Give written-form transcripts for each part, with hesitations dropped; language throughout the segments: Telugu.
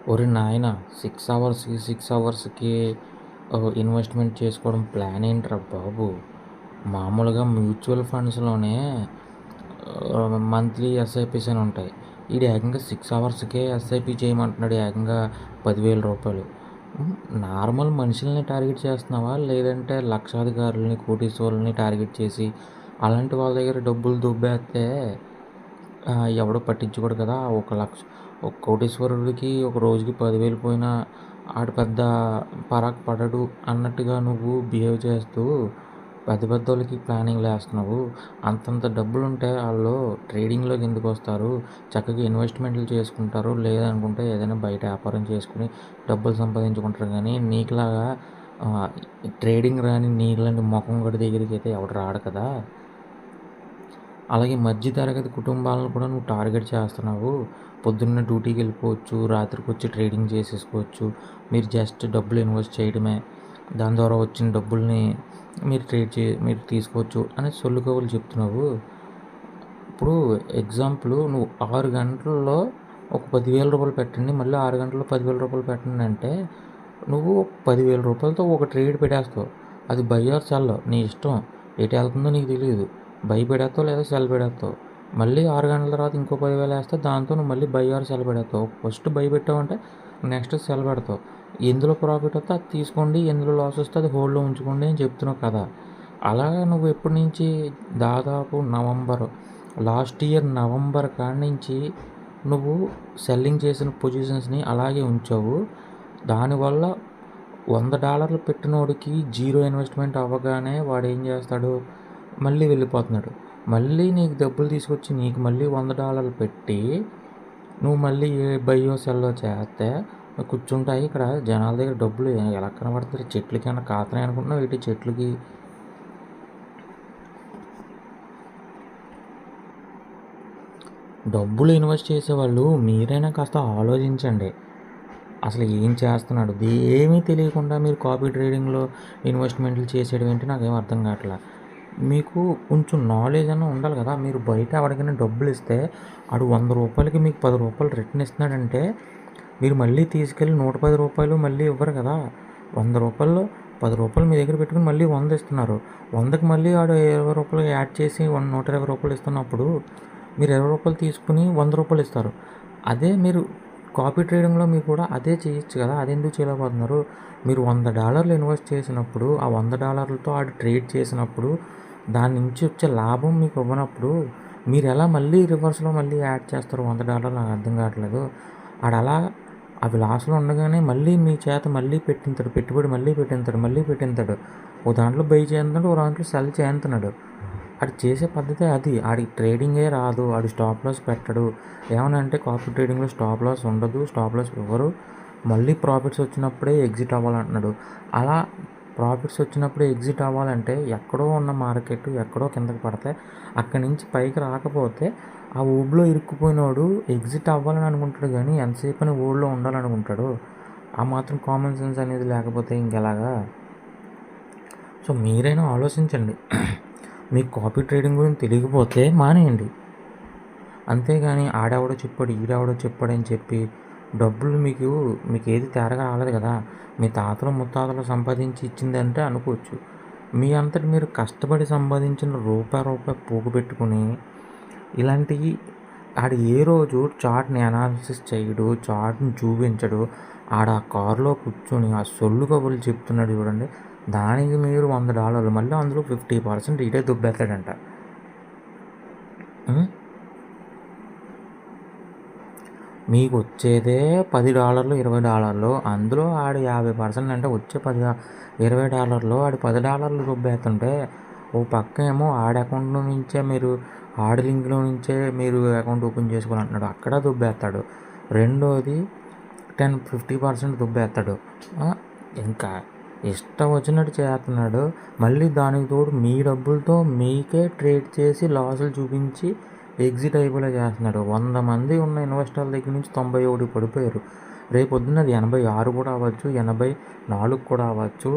ఒరేయ్ నాయనా! 6 అవర్స్‌కి, 6 అవర్స్‌కి ఇన్వెస్ట్‌మెంట్ చేసుకోవడం ప్లాన్ ఏంట్రా బాబు! మామూలుగా మ్యూచువల్ ఫండ్స్‌లోనే మంత్లీ ఎస్ఐపీస్ అని ఉంటాయి. ఈడు ఏకంగా 6 అవర్స్‌కే ఎస్ఐపి చేయమంటున్నాడు ఏకంగా రూ. 10,000. నార్మల్ మనుషుల్ని టార్గెట్ చేస్తున్నావా? లేదంటే లక్షాధికారులని, కోటీశ్వరులని టార్గెట్ చేసి అలాంటి వాళ్ళ దగ్గర డబ్బులు దొబ్బేస్తే ఎవడు పట్టించుకోడు కదా! ఒక కోటీశ్వరుడికి ఒక రోజుకి 10,000 పోయినా ఆడు పెద్ద పరాకు పడడు అన్నట్టుగా నువ్వు బిహేవ్ చేస్తూ పెద్ద పెద్దోళ్ళకి ప్లానింగ్‌లేస్తున్నావు. అంతంత డబ్బులుంటే ఆళ్ళు ట్రేడింగ్‌లోకి ఎందుకొస్తారు? చక్కగా ఇన్వెస్ట్‌మెంట్లు చేసుకుంటారు. లేదనుకుంటే ఏదైనా బయట వ్యాపారం చేసుకొని డబ్బులు సంపాదించుకుంటారు గానీ నీకులాగా ఆహ్, ట్రేడింగ్ రాని నీలాంటి మొఖంగోడి దగ్గరికైతే ఎవడు రాడు కదా! అలాగే మధ్య తరగతి కుటుంబాలను కూడా నువ్వు టార్గెట్ చేస్తున్నావు. పొద్దున్నే డ్యూటీకెళ్ళిపోవచ్చు. రాత్రికొచ్చి ట్రేడింగ్ చేసేసుకోవచ్చు. మీరు జస్ట్ డబ్బులు ఇన్వెస్ట్ చేయడమే. దాని ద్వారా వచ్చిన డబ్బుల్ని మీరు తీసుకోవచ్చు అని సొల్లు కబుర్లు చెప్తున్నావు. ఇప్పుడు ఎగ్జాంపుల్ నువ్వు 6 గంటల్లో ఒక రూ. 10,000 పెట్టండి. మళ్ళీ 6 గంటల్లో రూ. 10,000 పెట్టండి అంటే నువ్వు రూ. 10,000తో ఒక ట్రేడ్ పెట్టేస్తావు. అది బై ఆర్ సెల్ నీ ఇష్టం. ఎటు వెళ్తుందో నీకు తెలీదు. బై పెడేస్తావు లేదా సెల్ పెడేస్తావు. మళ్ళీ 6 గంటల తర్వాత ఇంకో 10,000 వేస్తే దాంతో నువ్వు మళ్ళీ బై ఆర్ సెల్ పెడేస్తావు. ఫస్ట్ బై పెట్టావంటే నెక్స్ట్ సెల్ పెడతావు. ఎందులో ప్రాఫిట్ వస్తే అది తీసుకోండి. ఎందులో లాస్ వస్తే అది హోల్డ్‌లో ఉంచుకోండి అని చెప్తున్నావు కదా! అలాగా నువ్వు ఎప్పటి నుంచి దాదాపు లాస్ట్ ఇయర్ నవంబర్ కాడ్నించి నువ్వు సెల్లింగ్ చేసిన పొజిషన్స్‌ని అలాగే ఉంచావు. దానివల్ల $100 పెట్టినోడికి జీరో ఇన్వెస్ట్‌మెంట్ అవ్వగానే వాడేం చేస్తాడు? మళ్ళీ వెళ్ళిపోతున్నాడు. మళ్ళీ నీకు డబ్బులు తీసుకొచ్చి నీకు మళ్ళీ $100 పెట్టి నువ్వు మళ్ళీ బయ్యో సెల్లో చేస్తే కూర్చుంటాయి ఇక్కడ జనాల దగ్గర డబ్బులు ఎలా కనబడతాయి? చెట్లకేమన్నా కాతన్నాయి అనుకుంటున్నావా ఏంటి చెట్లకి? డబ్బులు ఇన్వెస్ట్ చేసేవాళ్ళు మీరైనా కాస్త ఆలోచించండి. అసలు ఏం చేస్తున్నాడు? ఏమీ తెలియకుండా మీరు కాపీ ట్రేడింగ్‌లో ఇన్వెస్ట్‌మెంట్లు చేసేయడం ఏంటి నాకేం అర్థం కావట్లా. మీకు కొంచెం నాలెడ్జ్ అన్నా ఉండాలి కదా! మీరు బయట ఎవడికైనా డబ్బులిస్తే ఆడు రూ. 100కి మీకు రూ. 10 రిటర్న్ ఇస్తున్నాడంటే మీరు మళ్ళీ తీసుకెళ్ళి రూ. 110 మళ్ళీ ఇవ్వరు కదా! రూ. 100 రూ. 10 మీ దగ్గర పెట్టుకొని మళ్ళీ 100 ఇస్తున్నారు. 100కి మళ్ళీ ఆడు రూ. 20 యాడ్ చేసి రూ. 120 ఇస్తున్నప్పుడు మీరు రూ. 20 తీసుకొని రూ. 100 ఇస్తారు. అదే మీరు కాపీ ట్రేడింగ్‌లో మీరు కూడా అదే చేయొచ్చు కదా! అదెందుకు చేయలేకపోతున్నారు? మీరు $100 ఇన్వెస్ట్ చేసినప్పుడు ఆ $100తో ఆడు ట్రేడ్ చేసినప్పుడు దాని నుంచి వచ్చే లాభం మీకు ఇవ్వనప్పుడు మీరెలా మళ్ళీ రివర్స్‌లో మళ్ళీ యాడ్ చేస్తారు $100 నాకు అర్థం కావట్లేదు. ఆడలా అవి లాస్‌లో ఉండగానే మళ్ళీ మీ చేత మళ్ళీ పెట్టింతాడు. పెట్టుబడి మళ్ళీ పెట్టింతాడు. ఓ దాంట్లో బై చేస్తున్నాడు. ఓ దాంట్లో సెల్ చేస్తున్నాడు. ఆడు చేసే పద్ధతే అది. ఆడికి ట్రేడింగే రాదు. ఆడు స్టాప్ లాస్ పెట్టడు. ఏమనంటే కాపీ ట్రేడింగ్‌లో స్టాప్ లాస్ ఉండదు. స్టాప్ లాస్ ఇవ్వరు. మళ్ళీ ప్రాఫిట్స్ వచ్చినప్పుడే ఎగ్జిట్ అవ్వాలంటున్నాడు. అలా ప్రాఫిట్స్ వచ్చినప్పుడే ఎగ్జిట్ అవ్వాలంటే ఎక్కడో ఉన్న మార్కెట్ ఎక్కడో కిందకి పడితే అక్కడి నుంచి పైకి రాకపోతే ఆ ఊబిలో ఇరుక్కుపోయినోడు ఎగ్జిట్ అవ్వాలని అనుకుంటాడు కానీ ఎంతసేపని ఊళ్ళో ఉండాలనుకుంటాడు. ఆ మాత్రం కామన్ సెన్స్ అనేది లేకపోతే ఇంకెలాగా? సో మీరైనా ఆలోచించండి. మీకు కాపీ ట్రేడింగ్ గురించి తెలియకపోతే మానేయండి. అంతేగాని ఆడెవడో చెప్పాడు, ఈడెవడో చెప్పాడని చెప్పి డబ్బులు మీకేది తేరగా రాలేదు కదా! మీ తాతలు ముత్తాతలు సంపాదించి ఇచ్చిందంటే అనుకోవచ్చు. మీ అంతట మీరు కష్టపడి సంపాదించిన రూపాయి పోగుపెట్టుకొని ఇలాంటియి ఆడు ఏ రోజు చార్ట్‌ని అనాలిసిస్ చేయడు, చార్ట్‌ని చూపించడు. ఆడ ఆ కారులో కూర్చొని ఆ సొల్లు కబుర్లు చెప్తున్నాడు చూడండి. దానికి మీరు $100 మళ్ళీ అందులో 50% ఈడే దుబ్బేస్తాడంట. మీకు వచ్చేదే $10, $20 అందులో ఆడు 50% అంటే వచ్చే $20 ఆడు $10 దుబ్బేస్తుంటే ఓ పక్క ఏమో ఆడి అకౌంట్లో నుంచే ఆడి లింక్లో నుంచే మీరు అకౌంట్ ఓపెన్ చేసుకోవాలంటున్నాడు. అక్కడ దుబ్బేస్తాడు. రెండోది 50% దుబ్బేస్తాడు. ఇంకా ఇష్టం వచ్చినట్టు చేస్తున్నాడు. మళ్ళీ దానికి తోడు మీ డబ్బులతో మీకే ట్రేడ్ చేసి లాసులు చూపించి ఎగ్జిట్ అయిపోయేలా చేస్తున్నాడు. 100 మంది ఉన్న ఇన్వెస్టర్ల దగ్గర నుంచి 91 పడిపోయారు. రేపొద్దున అది 86 కూడా అవ్వచ్చు, 84 కూడా అవ్వచ్చు.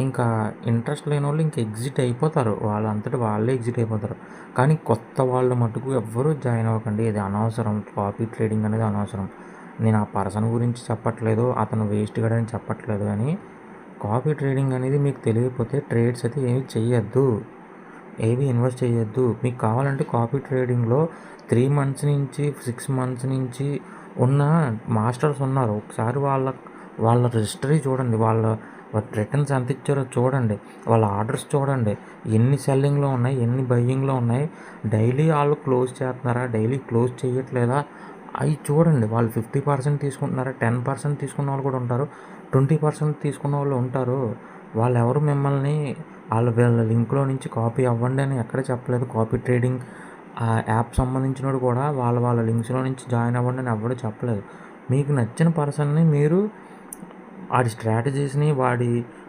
ఇంకా ఇంట్రెస్ట్ లేని వాళ్ళు ఇంక ఎగ్జిట్ అయిపోతారు. వాళ్ళంతట వాళ్ళే ఎగ్జిట్ అయిపోతారు. కానీ కొత్త వాళ్ళు మటుకు ఎవ్వరూ జాయిన్ అవ్వకండి. ఇది అనవసరం. కాపీ ట్రేడింగ్ అనేది అనవసరం. నేను ఆ పర్సన్ గురించి చెప్పట్లేదు, అతను వేస్ట్ గాడని చెప్పట్లేదు కానీ కాపీ ట్రేడింగ్ అనేది మీకు తెలియకపోతే ట్రేడ్స్ అయితే ఏమి చెయ్యొద్దు, ఏవి ఇన్వెస్ట్ చేయొద్దు. మీకు కావాలంటే కాపీ ట్రేడింగ్లో 3 మంత్స్ నుంచి 6 మంత్స్ నుంచి ఉన్న మాస్టర్స్ ఉన్నారు. ఒకసారి వాళ్ళ హిస్టరీ చూడండి, వాళ్ళ రిటర్న్స్ ఎంత ఇచ్చారో చూడండి, వాళ్ళ ఆర్డర్స్ చూడండి, ఎన్ని సెల్లింగ్లో ఉన్నాయి, ఎన్ని బయ్యింగ్లో ఉన్నాయి, డైలీ వాళ్ళు క్లోజ్ చేస్తున్నారా, డైలీ క్లోజ్ చేయట్లేదా, అవి చూడండి. వాళ్ళు 50% తీసుకుంటున్నారా, 10% తీసుకున్న వాళ్ళు కూడా ఉంటారు, 20% తీసుకున్న వాళ్ళు ఉంటారు. వాళ్ళు ఎవరు మిమ్మల్ని వీళ్ళ లింక్లో నుంచి కాపీ అవ్వండి అని ఎక్కడ చెప్పలేదు. కాపీ ట్రేడింగ్ ఆ యాప్ సంబంధించినోడు కూడా వాళ్ళ లింక్స్లో నుంచి జాయిన్ అవ్వండి అని ఎవరు చెప్పలేదు. మీకు నచ్చిన పర్సన్ని మీరు వాడి స్ట్రాటజీస్ని, వాడి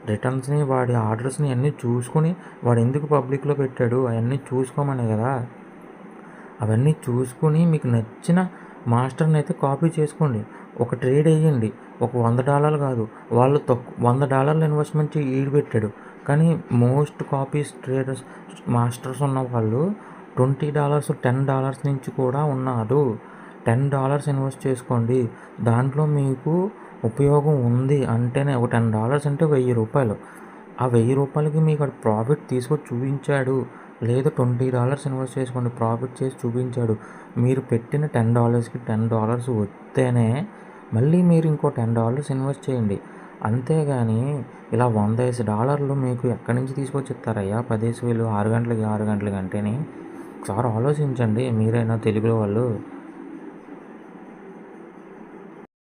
రిటర్న్స్ని, వాడి ఆర్డర్స్ని అన్నీ చూసుకుని వాడు ఎందుకు పబ్లిక్లో పెట్టాడు అవన్నీ చూసుకోమనే కదా. అవన్నీ చూసుకుని మీకు నచ్చిన మాస్టర్ని అయితే కాపీ చేసుకోండి. ఒక ట్రేడ్ వేయండి, ఒక $100 కాదు, వాళ్ళు $100 ఇన్వెస్ట్మెంట్ ఈడు పెట్టాడు, కానీ మోస్ట్ కాపీస్ ట్రేడర్స్ మాస్టర్స్ ఉన్న వాళ్ళు $20 $10 నుంచి కూడా ఉన్నారు. $10 ఇన్వెస్ట్ చేసుకోండి, దాంట్లో మీకు ఉపయోగం ఉంది అంటేనే. ఒక $10 అంటే ₹1000. ఆ ₹1000కి మీకు అది ప్రాఫిట్ తీసుకొచ్చి చూపించాడు. లేదు $20 ఇన్వెస్ట్ చేసుకోండి, ప్రాఫిట్ చేసి చూపించాడు. మీరు పెట్టిన $10కి $10 వస్తేనే మళ్ళీ మీరు ఇంకో $10 ఇన్వెస్ట్ చేయండి. అంతేగాని ఇలా $100 మీకు ఎక్కడి నుంచి తీసుకొచ్చి ఇస్తారయ్యా 10,000 6 గంటలకి 6 గంటలకి అంటేనే. ఒకసారి ఆలోచించండి మీరైనా తెలుగులో వాళ్ళు.